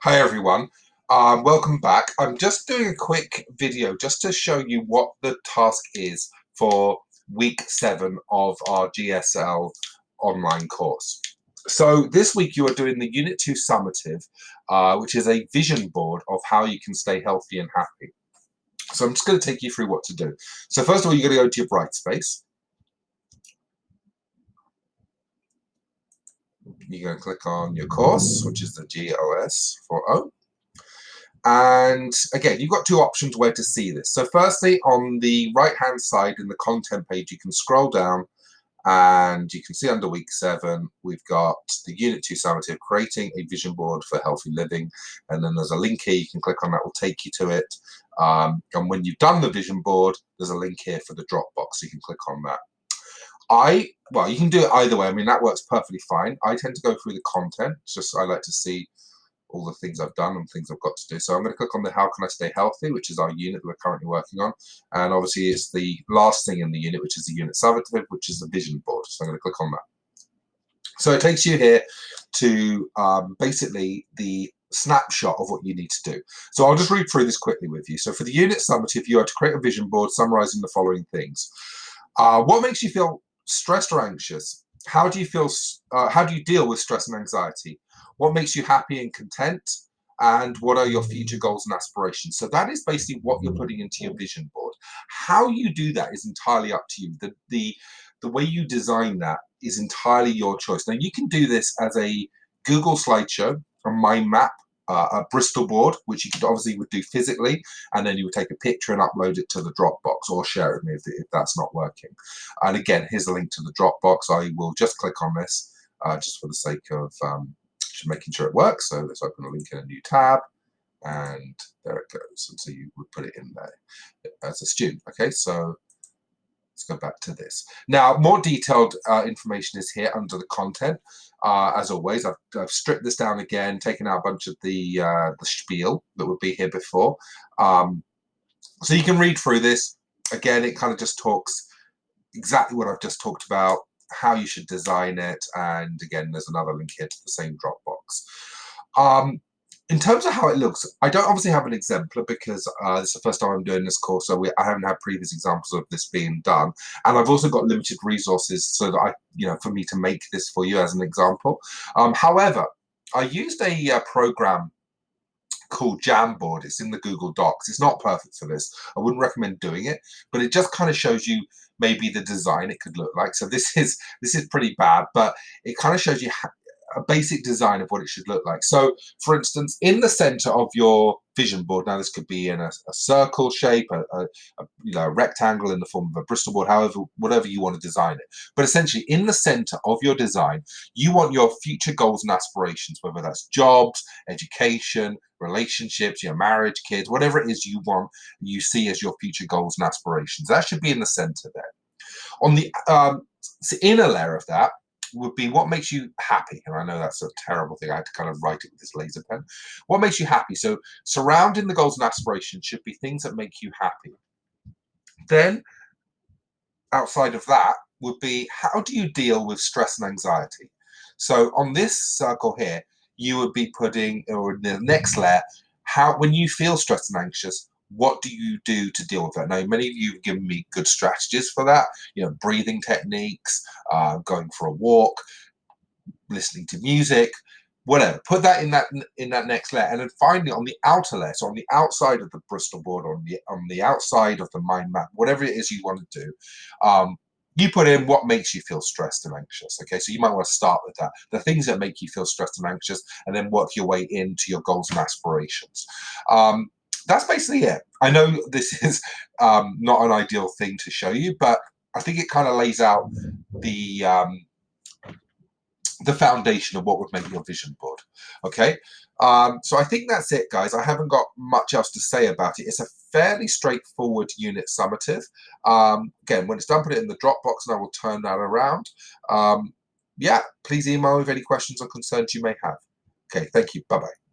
Hi everyone, welcome back. I'm just doing a quick video just to show you what the task is for week 7 of our GSL online course. So this week you are doing the Unit 2 Summative, which is a vision board of how you can stay healthy and happy. So I'm just going to take you through what to do. So first of all, you're going to go to your Brightspace. You're going to click on your course, which is the GLS4O. And again, you've got two options where to see this. So firstly, on the right-hand side in the content page, you can scroll down and you can see under week 7, we've got the Unit 2 Summative, creating a vision board for healthy living. And then there's a link here, you can click on that, will take you to it. And when you've done the vision board, there's a link here for the Dropbox, so you can click on that. Well, you can do it either way. I mean, that works perfectly fine. I tend to go through the content, just I like to see all the things I've done and things I've got to do. So I'm going to click on the How Can I Stay Healthy, which is our unit that we're currently working on. And obviously it's the last thing in the unit, which is the unit summative, which is the vision board. So I'm going to click on that. So it takes you here to basically the snapshot of what you need to do. So I'll just read through this quickly with you. So for the unit summative, you are to create a vision board summarizing the following things. What makes you feel stressed or anxious? How do you feel? How do you deal with stress and anxiety? What makes you happy and content? And what are your future goals and aspirations? So that is basically what you're putting into your vision board. How you do that is entirely up to you. The way you design that is entirely your choice. Now you can do this as a Google slideshow, a mind map, a Bristol board, which you could obviously would do physically, and then you would take a picture and upload it to the Dropbox or share it with me if that's not working. And again, here's a link to the Dropbox. I will just click on this just for the sake of making sure it works. So let's open a link in a new tab, and there it goes. And so you would put it in there as a student. Okay, so let's go back to this. Now, more detailed information is here under the content. As always, I've stripped this down again, taken out a bunch of the spiel that would be here before. So you can read through this. Again, it kind of just talks exactly what I've just talked about, how you should design it, and again, there's another link here to the same Dropbox. In terms of how it looks, I don't obviously have an exemplar because it's the first time I'm doing this course, so I haven't had previous examples of this being done. And I've also got limited resources so that for me to make this for you as an example. However, I used a program called Jamboard. It's in the Google Docs. It's not perfect for this. I wouldn't recommend doing it, but it just kind of shows you maybe the design it could look like. So this is pretty bad, but it kind of shows you a basic design of what it should look like. So for instance, in the center of your vision board, now this could be in a circle shape, a rectangle in the form of a Bristol board, whatever you want to design it. But essentially in the center of your design, you want your future goals and aspirations, whether that's jobs, education, relationships, your marriage, kids, whatever it is you see as your future goals and aspirations. That should be in the center there. On the inner layer of that would be what makes you happy. And I know that's a terrible thing. I had to kind of write it with this laser pen. What makes you happy? So surrounding the goals and aspirations should be things that make you happy. Then outside of that would be, how do you deal with stress and anxiety? So on this circle here, you would be putting, or in the next layer, when you feel stressed and anxious, what do you do to deal with that? Now, many of you have given me good strategies for that, breathing techniques, going for a walk, listening to music, whatever. Put that in that next layer, and then finally on the outer layer, so on the outside of the Bristol board, on the outside of the mind map, whatever it is you want to do, you put in what makes you feel stressed and anxious. Okay, so you might want to start with that, the things that make you feel stressed and anxious, and then work your way into your goals and aspirations. That's basically it. I know this is not an ideal thing to show you, but I think it kind of lays out the foundation of what would make your vision board. Okay, so I think that's it, guys. I haven't got much else to say about it. It's a fairly straightforward unit summative. Again, when it's done, put it in the Dropbox and I will turn that around. Yeah, please email with any questions or concerns you may have. Okay, thank you. Bye-bye.